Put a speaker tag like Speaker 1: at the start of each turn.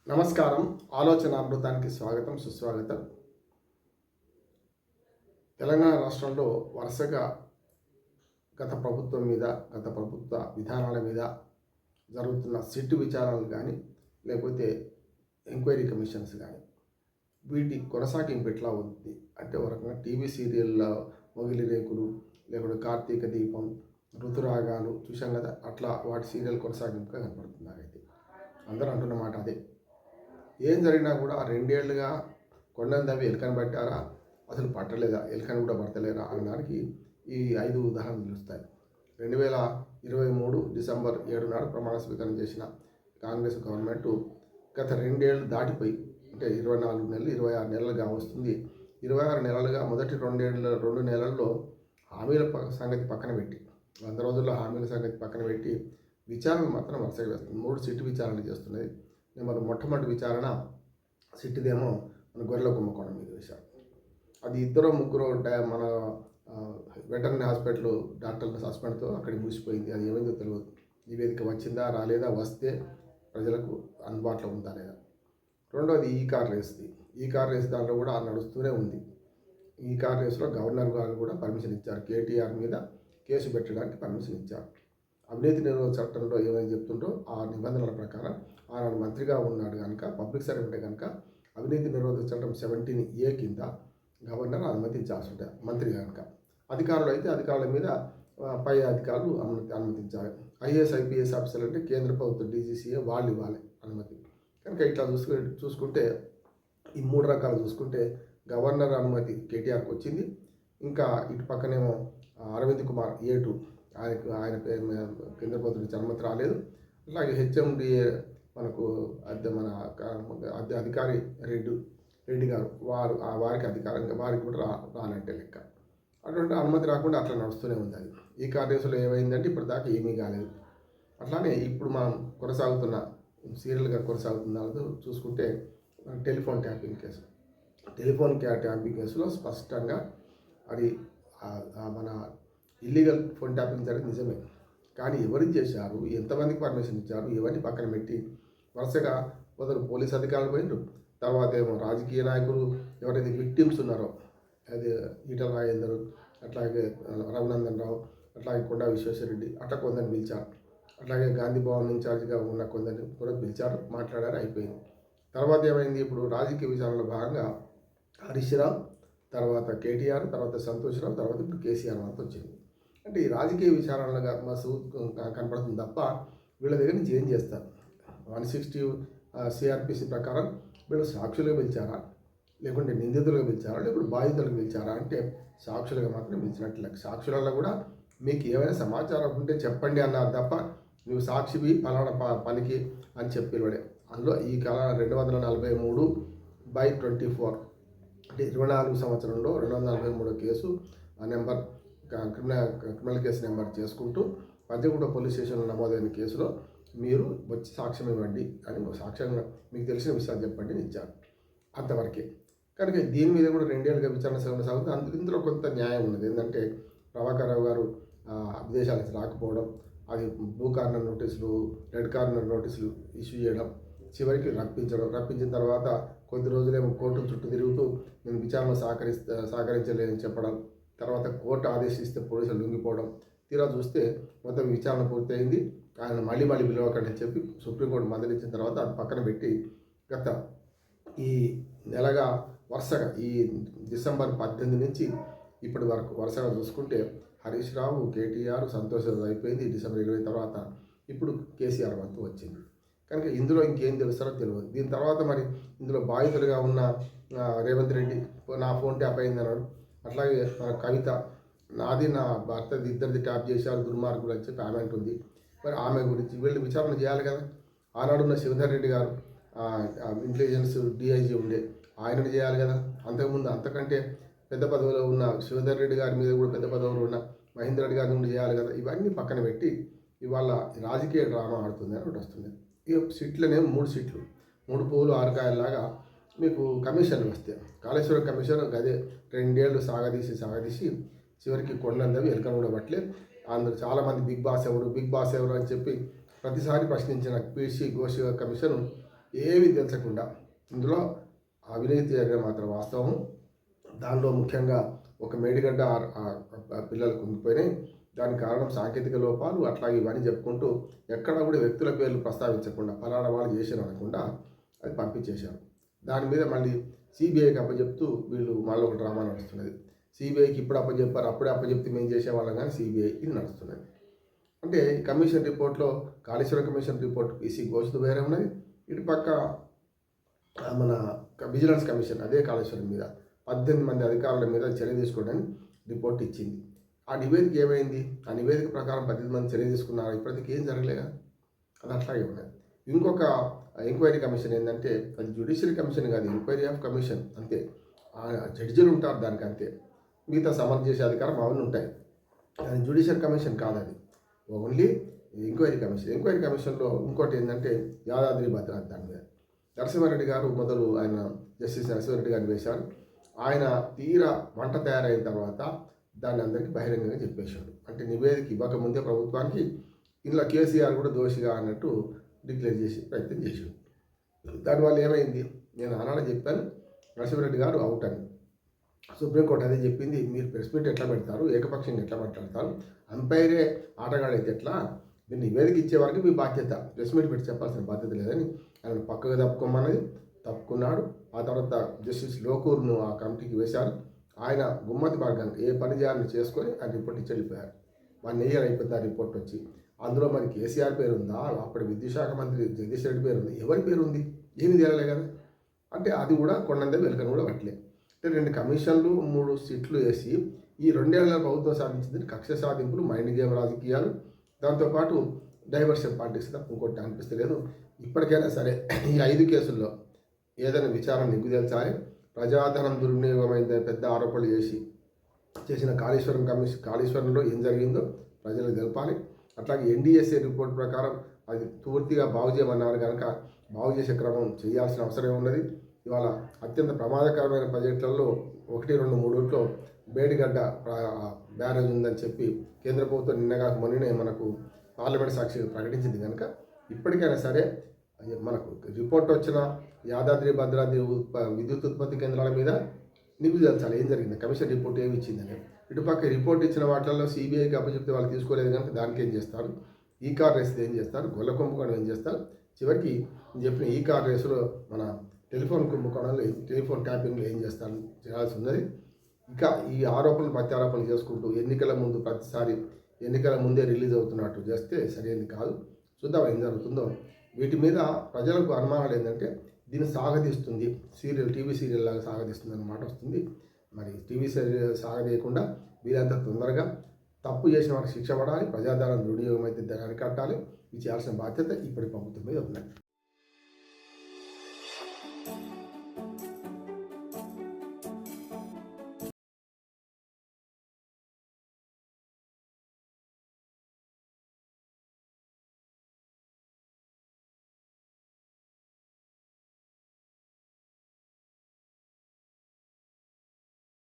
Speaker 1: నమస్కారం. ఆలోచనామృతానికి స్వాగతం, సుస్వాగతం. తెలంగాణ రాష్ట్రంలో వరుసగా గత ప్రభుత్వ విధానాల మీద జరుగుతున్న సిట్టు విచారణలు కానీ, లేకపోతే ఎంక్వైరీ కమిషన్స్ కానీ, వీటి కొనసాగింపు ఎట్లా ఉంది అంటే, ఒక రకంగా టీవీ సీరియల్లో మొగిలి రేకులు, లేకపోతే కార్తీక దీపం, ఋతురాగాలు చూసాం కదా, అట్లా వాటి సీరియల్ కొనసాగింపుగా కనపడుతుంది. నాకైతే అందరూ అంటున్న మాట అదే. ఏం జరిగినా కూడా 2 ఏళ్ళుగా కొండను తవ్వి ఎలుకని పట్టారా, అసలు పట్టలేదా, ఎలుకని కూడా పడతలేరా అనడానికి ఈ 5 ఉదాహరణలు నిలుస్తాయి. 2023 డిసెంబర్ 7 నాడు ప్రమాణ స్వీకారం చేసిన కాంగ్రెస్ గవర్నమెంట్ గత 2 ఏళ్ళు దాటిపోయి, అంటే 24 నెలలు 26 నెలలుగా వస్తుంది. 26 నెలలుగా మొదటి 2 నెలల్లో హామీల సంగతి పక్కన పెట్టి, 100 రోజుల్లో హామీల సంగతి పక్కన పెట్టి విచారణ మాత్రం వరుసగా వేస్తుంది. 3 సిట్టు విచారణలు చేస్తున్నది. మరి మొట్టమొదటి విచారణ సిట్టిదేమో మన గొర్రెల కుంభకోణం మీద వేశారు. అది 2-3 మన వెటర్నరీ హాస్పిటల్ డాక్టర్ల సస్పెండ్తో అక్కడికి ముగిసిపోయింది. అది ఏమైందో తెలియదు. నివేదిక వచ్చిందా రాలేదా, వస్తే ప్రజలకు అందుబాటులో ఉందా లేదా. రెండవది ఈ కార్ రేస్ దాంట్లో కూడా నడుస్తూనే ఉంది. ఈ కార్ రేస్లో గవర్నర్ గారు కూడా పర్మిషన్ ఇచ్చారు. కేటీఆర్ మీద కేసు పెట్టడానికి పర్మిషన్ ఇచ్చారు. అవినీతి నిరోధక చట్టంలో ఏమైనా చెప్తుంటో ఆ నిబంధనల ప్రకారం ఆనాడు మంత్రిగా ఉన్నాడు కనుక, పబ్లిక్ సర్వెంట్ కనుక, అవినీతి నిరోధక చట్టం 17A కింద గవర్నర్ అనుమతించాల్సి ఉంటుంది. మంత్రి కనుక. అధికారుల మీద పై అధికారులు అనుమతించాలి. ఐఏఎస్ ఐపీఎస్ ఆఫీసర్లు అంటే కేంద్ర ప్రభుత్వ డీజీసీఏ వాళ్ళు ఇవ్వాలి అనుమతి. కనుక ఇట్లా చూసుకుంటే ఈ 3 రకాలు చూసుకుంటే గవర్నర్ అనుమతి కేటీఆర్కి వచ్చింది. ఇంకా ఇటు పక్కనేమో అరవింద్ కుమార్ A2 ఆయన కేంద్ర ప్రభుత్వం నుంచి అనుమతి రాలేదు. అలాగే హెచ్ఎండిఏ మనకు అధికారి రెడ్డి గారు వారికి అధికారంగా వారికి కూడా రానంటే లెక్క. అటువంటి అనుమతి రాకుండా అట్లా నడుస్తూనే ఉంది. అది ఈ కార్యదర్శిలో ఏమైందంటే ఇప్పుడు దాకా ఏమీ కాలేదు. అట్లానే ఇప్పుడు మనం సీరియల్గా కొనసాగుతున్న చూసుకుంటే టెలిఫోన్ ట్యాపింగ్ కేసులో స్పష్టంగా అది మన ఇల్లీగల్ ఫోన్ ట్యాపింగ్ జరిగింది నిజమే. కానీ ఎవరు చేశారు, ఎంతమందికి పర్మిషన్ ఇచ్చారు, ఇవన్నీ పక్కన పెట్టి వరుసగా మొదలు పోలీస్ అధికారులు పోయినారు. తర్వాత ఏమో రాజకీయ నాయకులు ఎవరైతే విక్టిమ్స్ ఉన్నారో, అది ఈటల రాజేందర్, అట్లాగే రఘునందన్ రావు, అట్లాగే కొండా విశ్వేశ్వరరెడ్డి, అట్లా కొందరిని పిలిచారు. అట్లాగే గాంధీ భవన్ ఇన్ఛార్జిగా ఉన్న కొందరిని కూడా పిలిచారు, మాట్లాడారు, అయిపోయింది. తర్వాత ఏమైంది, ఇప్పుడు రాజకీయ విచారణలో భాగంగా హరీష్ రావు, తర్వాత కేటీఆర్, తర్వాత సంతోష్ రావు, తర్వాత ఇప్పుడు కేసీఆర్ అంతా వచ్చింది. అంటే ఈ రాజకీయ విచారణలుగా మసు కనపడుతుంది తప్ప వీళ్ళ దగ్గర నుంచి ఏం చేస్తారు. 160 CRPC ప్రకారం వీళ్ళు సాక్షులుగా పిలిచారా, లేకుంటే నిందితులుగా పిలిచారా, లేకుంటే బాధితులకు పిలిచారా అంటే సాక్షులుగా మాత్రం పిలిచినట్లే. సాక్షులలో కూడా మీకు ఏమైనా సమాచారం ఉంటే చెప్పండి అన్నారు తప్ప నువ్వు సాక్షివి పలానా పనికి అని చెప్పివాడే. అందులో ఈ కాలం 243/24 అంటే 24 సంవత్సరంలో 243 case number criminal case number చేసుకుంటూ పంజగుట్ట పోలీస్ స్టేషన్లో నమోదైన కేసులో మీరు వచ్చి సాక్ష్యం ఇవ్వండి అని, సాక్ష్యంగా మీకు తెలిసిన విషయాలు చెప్పండి అని ఇచ్చారు. అంతవరకే. కనుక దీని మీద కూడా 2 ఏళ్ళుగా విచారణ సాగుతుంది. ఇందులో కొంత న్యాయం ఉన్నది. ఏంటంటే ప్రభాకర్ రావు గారు విదేశాలకు రాకపోవడం, అది బ్లూ కార్నర్ నోటీసులు, రెడ్ కార్నర్ నోటీసులు ఇష్యూ చేయడం, చివరికి రప్పించిన తర్వాత కొద్ది రోజులేమో కోర్టుల చుట్టూ తిరుగుతూ నేను విచారణ సహకరించలేదని చెప్పడం, తర్వాత కోర్టు ఆదేశిస్తే పోలీసులు లొంగిపోవడం, తీరా చూస్తే మొత్తం విచారణ పూర్తయింది, ఆయన మళ్ళీ పిలవకండి అని చెప్పి సుప్రీంకోర్టు మందలించిన తర్వాత అది పక్కన పెట్టి గత ఈ నెలగా వరుసగా ఈ డిసెంబర్ 18 నుంచి ఇప్పటి వరకు వరుసగా చూసుకుంటే హరీష్ రావు, కేటీఆర్, సంతోష్ అయిపోయింది. డిసెంబర్ 20 తర్వాత ఇప్పుడు కేసీఆర్ వంతు వచ్చింది. కనుక ఇందులో ఇంకేం తెలుస్తారో తెలియదు. దీని తర్వాత మరి ఇందులో బాధితులుగా ఉన్న రేవంత్ రెడ్డి నా ఫోన్ ట్యాప్ అయింది అన్నాడు. అట్లాగే కవిత నాది నా భర్తది ఇద్దరిది ట్యాప్ చేశారు దుర్మార్గులు అని చెప్పి ఆమె అంటుంది. మరి ఆమె గురించి వీళ్ళు విచారణ చేయాలి కదా. ఆనాడున్న శివధర్ రెడ్డి గారు ఇంటెలిజెన్స్ డిఐజీ ఉండే, ఆయనను చేయాలి కదా. అంతకుముందు అంతకంటే పెద్ద పదవిలో ఉన్న శివధర్ రెడ్డి గారి మీద కూడా పెద్ద పదవిలో ఉన్న మహేందర్ రెడ్డి గారి నుండి చేయాలి కదా. ఇవన్నీ పక్కన పెట్టి ఇవాళ రాజకీయ డ్రామా ఆడుతుంది అని ఒకటి వస్తుంది. ఈ సీట్లనే 3 సీట్లు, 3 పువ్వులు 6 కాయల్లాగా మీకు కమిషన్లు వస్తాయి. కాళేశ్వరం కమిషన్ అదే 2 ఏళ్ళు సాగదీసి చివరికి కొండలవి ఎలుకను కూడా పట్టలే. అందులో చాలామంది బిగ్ బాస్ ఎవరు అని చెప్పి ప్రతిసారి ప్రశ్నించిన పీసీ ఘోష్ కమిషన్ ఏమీ తెలుసకుండా ఇందులో అవినీతి జరిగిన మాత్రం వాస్తవం. దానిలో ముఖ్యంగా ఒక మేడిగడ్డ పిల్లలు కుంగిపోయినాయి. దానికి కారణం సాంకేతిక లోపాలు, అట్లాగే ఇవన్నీ చెప్పుకుంటూ ఎక్కడ కూడా వ్యక్తుల పేర్లు ప్రస్తావించకుండా ఫలానా వాళ్ళు చేశారు అనకుండా అది పంపించేశారు. దాని మీద మళ్ళీ సిబిఐకి అప్పచెప్తూ వీళ్ళు మళ్ళీ ఒక డ్రామా నడుస్తున్నది. సిబిఐకి ఇప్పుడు అప్పచెప్పారు, అప్పుడే అప్పచెప్తే మేము చేసేవాళ్ళం కానీ సిబిఐకి ఇది నడుస్తున్నది. అంటే కమిషన్ రిపోర్ట్లో Kaleshwaram commission report PC Ghosh వేరే ఉన్నది. ఇటు పక్క మన విజిలెన్స్ కమిషన్ అదే కాళేశ్వరం మీద 18 మంది అధికారుల మీద చర్య తీసుకోవడానికి రిపోర్ట్ ఇచ్చింది. ఆ నివేదిక ఏమైంది? ఆ నివేదిక ప్రకారం 18 మంది చర్య తీసుకున్నారు. ఇప్పటికీ ఏం జరగలేదా? అది అట్లాగే ఉన్నది. ఇంకొక ఎంక్వైరీ కమిషన్ ఏంటంటే అది జ్యుడిషియరీ కమిషన్ కాదు, ఎంక్వైరీ ఆఫ్ కమిషన్ అంతే. ఆ జడ్జిలు ఉంటారు దానికి అంతే. మిగతా సమర్థ చేసే అధికారం అవన్నీ ఉంటాయి. అది జ్యుడిషియల్ కమిషన్ కాదు, అది ఓన్లీ ఎంక్వైరీ కమిషన్. ఎంక్వైరీ కమిషన్లో ఇంకోటి ఏంటంటే యాదాద్రి భద్రాద్రి దాని మీద నరసింహారెడ్డి గారు మొదలు ఆయన జస్టిస్ నరసింహారెడ్డి గారిని వేశారు. ఆయన తీరా వంట తయారైన తర్వాత దాన్ని అందరికీ బహిరంగంగా చెప్పేశాడు. అంటే నివేదిక ఇవ్వకముందే ప్రభుత్వానికి ఇందులో కేసీఆర్ కూడా దోషిగా అన్నట్టు డిక్లేర్ చేసి ప్రయత్నం చేశాడు. దానివల్ల ఏమైంది? నేను ఆనాడే చెప్పాను, నరసింహారెడ్డి గారు అవుట్ అని. సుప్రీంకోర్టు అదే చెప్పింది, మీరు ప్రెస్ మీట్ ఎట్లా పెడతారు, ఏకపక్షంగా ఎట్లా మాట్లాడతారు, అంపైరే ఆటగాడైతే ఎట్లా, మీరు నివేదిక ఇచ్చే వరకు మీ బాధ్యత, ప్రెస్ మీట్ పెట్టి చెప్పాల్సిన బాధ్యత లేదని ఆయన పక్కగా తప్పుకోమన్నది. తప్పుకున్నాడు. ఆ తర్వాత జస్టిస్ లోకూర్ను ఆ కమిటీకి వేశారు. ఆయన గుమ్మతి మార్గానికి ఏ పని చేయాలని చేసుకొని ఆయన రిపోర్ట్ ఇచ్చి వెళ్ళిపోయారు. 1 ఇయర్ అయిపోయింది ఆ రిపోర్ట్ వచ్చి. అందులో మరి కేసీఆర్ పేరు ఉందా, అప్పటి విద్యుత్ శాఖ మంత్రి జగదీష్ రెడ్డి పేరు ఉంది, ఎవరి పేరు ఉంది? ఏమీ తేలలే కదా. అంటే అది కూడా కొండందే వెలుకని కూడా పట్టలే. అంటే 2 కమిషన్లు 3 సీట్లు వేసి ఈ 2 ఏళ్ల ప్రభుత్వం సాధించింది కక్ష సాధింపులు, మైండ్ గేమ్ రాజకీయాలు, దాంతోపాటు డైవర్షన్ పాలిటిక్స్ తప్ప ఇంకోటి అనిపిస్తలేదు. ఇప్పటికైనా సరే ఈ 5 కేసుల్లో ఏదైనా విచారణ నిగ్గు తేల్చాలి. ప్రజాధనం దుర్వినియోగమైందని పెద్ద ఆరోపణలు చేసిన కాళేశ్వరంలో ఏం జరిగిందో ప్రజలకు తెలపాలి. అట్లాగే ఎన్డీఎస్ఏ రిపోర్ట్ ప్రకారం అది పూర్తిగా బాగు చేయమన్నారు కనుక బాగు చేసే క్రమం చేయాల్సిన అవసరం ఉన్నది. ఇవాళ అత్యంత ప్రమాదకరమైన ప్రాజెక్టులలో 1, 2, 3 మేడిగడ్డ బ్యారేజ్ ఉందని చెప్పి కేంద్ర ప్రభుత్వం మొన్ననే మనకు పార్లమెంట్ సాక్షిగా ప్రకటించింది కనుక ఇప్పటికైనా సరే మనకు రిపోర్ట్ వచ్చిన యాదాద్రి భద్రాద్రి విద్యుత్ ఉత్పత్తి కేంద్రాల మీద నిగ్గు తేల్చాలి ఏం జరిగింది, కమిషన్ రిపోర్ట్ ఏమి ఇచ్చిందని. ఇటుపక్క రిపోర్ట్ ఇచ్చిన వాటిల్లో సిబిఐకి అప్పచెప్తే వాళ్ళు తీసుకోలేదు కనుక దానికి ఏం చేస్తారు, ఈ కార్ రేస్ ఏం చేస్తారు, గొల్ల కుంభకోణం ఏం చేస్తారు, చివరికి నేను చెప్పిన ఈ కార్ రేసులో మన టెలిఫోన్ కుంభకోణంలో టెలిఫోన్ ట్యాపింగ్లో ఏం చేస్తారు చేయాల్సి ఉన్నది. ఇంకా ఈ ఆరోపణలు ప్రత్యారోపణలు చేసుకుంటూ ఎన్నికల ముందు ప్రతిసారి ఎన్నికల ముందే రిలీజ్ అవుతున్నట్టు చేస్తే సరైనది కాదు. చూద్దాం ఏం జరుగుతుందో. వీటి మీద ప్రజలకు అనుమానాలు ఏంటంటే దీన్ని సాగదీస్తుంది, టీవీ సీరియల్ లాగా సాగదీస్తుంది అన్నమాట వస్తుంది. మరి టీవీ సీరియల్ సాగదీయకుండా వీరంతా తొందరగా తప్పు చేసిన వారికి శిక్ష పడాలి, ప్రజాధనం దుర్వినియోగం అయితే దాన్ని అరికట్టాలి. ఇది చేయాల్సిన బాధ్యత ఇప్పటి ప్రభుత్వం మీద ఉంది.